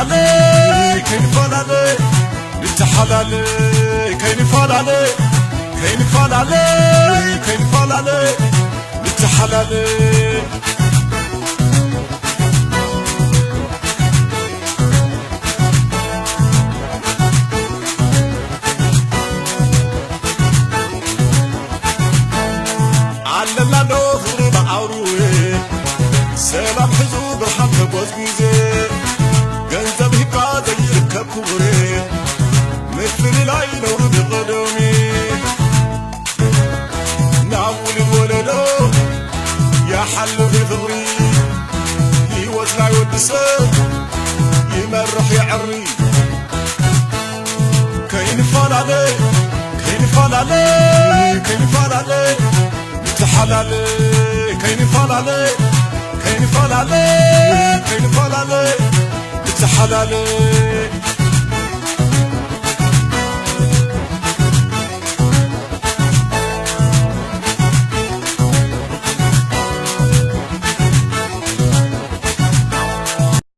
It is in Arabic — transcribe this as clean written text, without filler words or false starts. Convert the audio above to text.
فلالي كين فلالي نتحلالي كين فلالي كين فلالي كين فلالي نتحلالي علمنا نوفر بعروي سلام حزو برحان كبوزجيزي جنزب هكذا يركب كوري مثل لاي نور بقدومي نعول الولدو يا حل بفغري يوزع يودسر يمرح يعري كين فلالي كين فلالي كين فلالي حلالي كين فلالي كين فلالي